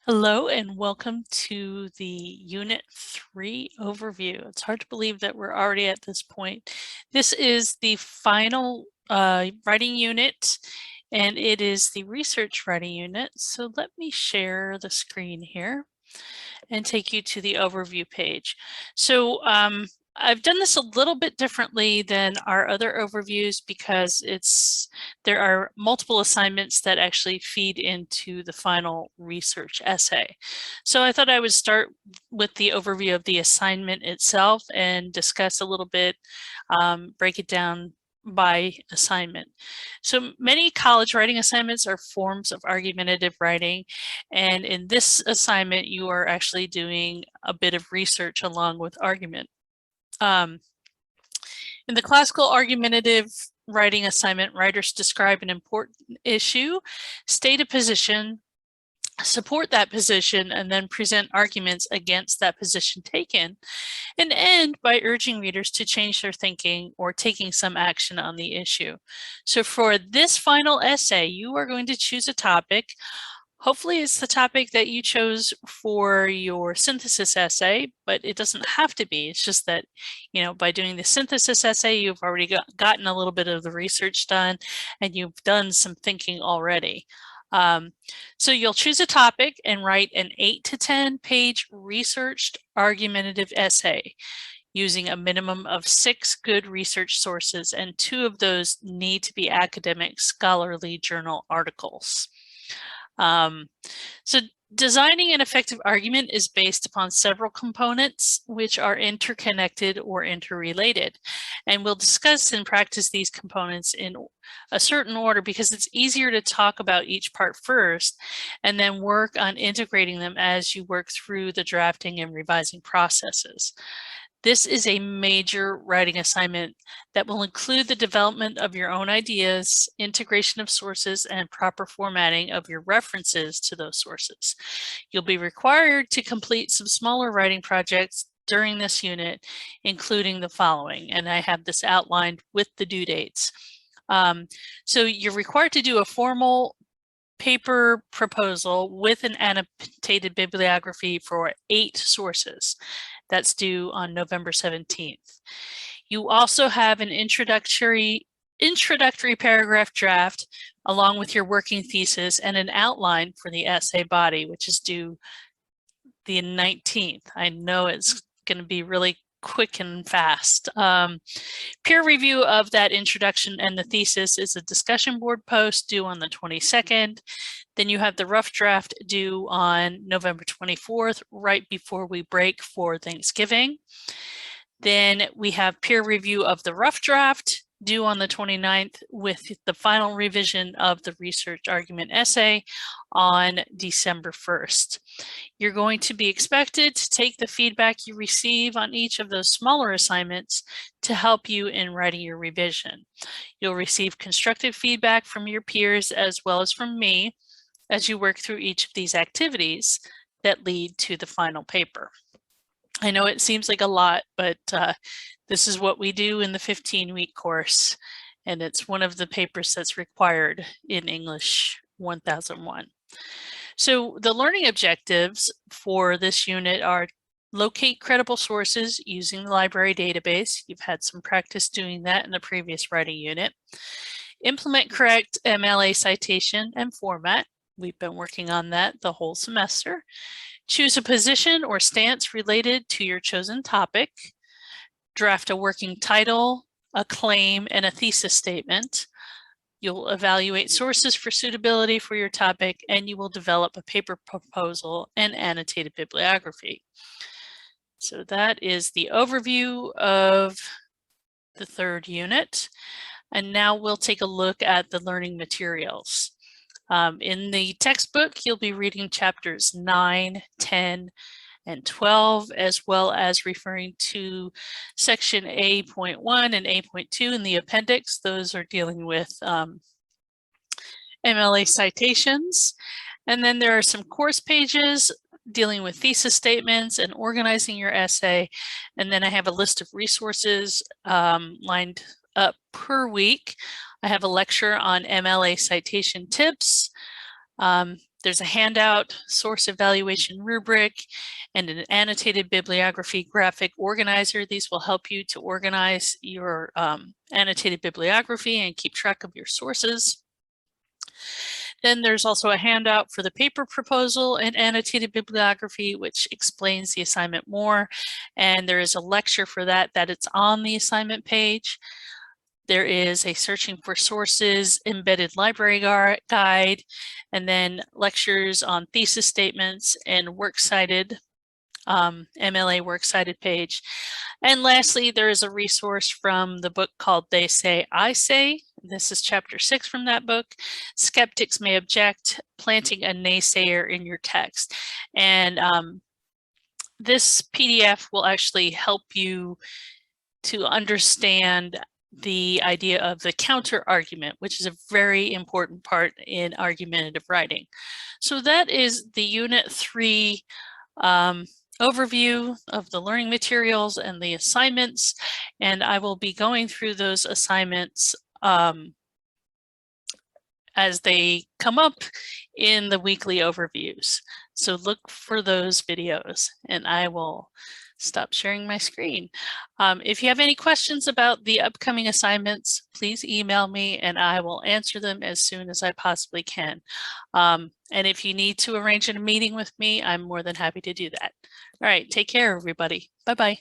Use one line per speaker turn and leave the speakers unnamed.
Hello and welcome to the Unit 3 overview. It's hard to believe that we're already at this point. This is the final writing unit, and it is the research writing unit. So let me share the screen here and take you to the overview page. So I've done this a little bit differently than our other overviews because there are multiple assignments that actually feed into the final research essay. So I thought I would start with the overview of the assignment itself and discuss a little bit, break it down by assignment. So many college writing assignments are forms of argumentative writing, and in this assignment you are actually doing a bit of research along with argument. In the classical argumentative writing assignment, writers describe an important issue, state a position, support that position, and then present arguments against that position taken, and end by urging readers to change their thinking or taking some action on the issue. So for this final essay, you are going to choose a topic. Hopefully it's the topic that you chose for your synthesis essay, but it doesn't have to be. It's just that, by doing the synthesis essay, you've already gotten a little bit of the research done and you've done some thinking already. So you'll choose a topic and write an 8 to 10 page researched argumentative essay using a minimum of 6 good research sources, and 2 of those need to be academic scholarly journal articles. So designing an effective argument is based upon several components which are interconnected or interrelated. And we'll discuss and practice these components in a certain order because it's easier to talk about each part first and then work on integrating them as you work through the drafting and revising processes. This is a major writing assignment that will include the development of your own ideas, integration of sources, and proper formatting of your references to those sources. You'll be required to complete some smaller writing projects during this unit, including the following, and I have this outlined with the due dates. So you're required to do a formal paper proposal with an annotated bibliography for 8 sources. That's due on November 17th. You also have an introductory paragraph draft along with your working thesis and an outline for the essay body, which is due the 19th. I know it's going to be really quick and fast. Peer review of that introduction and the thesis is a discussion board post due on the 22nd. Then you have the rough draft due on November 24th, right before we break for Thanksgiving. Then we have peer review of the rough draft due on the 29th with the final revision of the research argument essay on December 1st. You're going to be expected to take the feedback you receive on each of those smaller assignments to help you in writing your revision. You'll receive constructive feedback from your peers as well as from me as you work through each of these activities that lead to the final paper. I know it seems like a lot, but this is what we do in the 15-week course, and it's one of the papers that's required in English 1001. So the learning objectives for this unit are locate credible sources using the library database. You've had some practice doing that in the previous writing unit. Implement correct MLA citation and format. We've been working on that the whole semester. Choose a position or stance related to your chosen topic. Draft a working title, a claim, and a thesis statement. You'll evaluate sources for suitability for your topic, and you will develop a paper proposal and annotated bibliography. So that is the overview of the 3rd unit. And now we'll take a look at the learning materials. In the textbook, you'll be reading chapters 9, 10, and 12, as well as referring to section A.1 and A.2 in the appendix. Those are dealing with MLA citations. And then there are some course pages dealing with thesis statements and organizing your essay. And then I have a list of resources lined up per week. I have a lecture on MLA citation tips. There's a handout, source evaluation rubric, and an annotated bibliography graphic organizer. These will help you to organize your annotated bibliography and keep track of your sources. Then there's also a handout for the paper proposal and annotated bibliography, which explains the assignment more. And there is a lecture for that it's on the assignment page. There is a searching for sources embedded library guide, and then lectures on thesis statements and works cited, MLA works cited page. And lastly, there is a resource from the book called They Say, I Say. This is chapter 6 from that book. Skeptics May Object, Planting a Naysayer in Your Text. And this PDF will actually help you to understand the idea of the counter argument, which is a very important part in argumentative writing. So that is the Unit 3 overview of the learning materials and the assignments, and I will be going through those assignments as they come up in the weekly overviews. So look for those videos, and I will stop sharing my screen. If you have any questions about the upcoming assignments, please email me and I will answer them as soon as I possibly can. And if you need to arrange a meeting with me, I'm more than happy to do that. All right, take care, everybody. Bye-bye.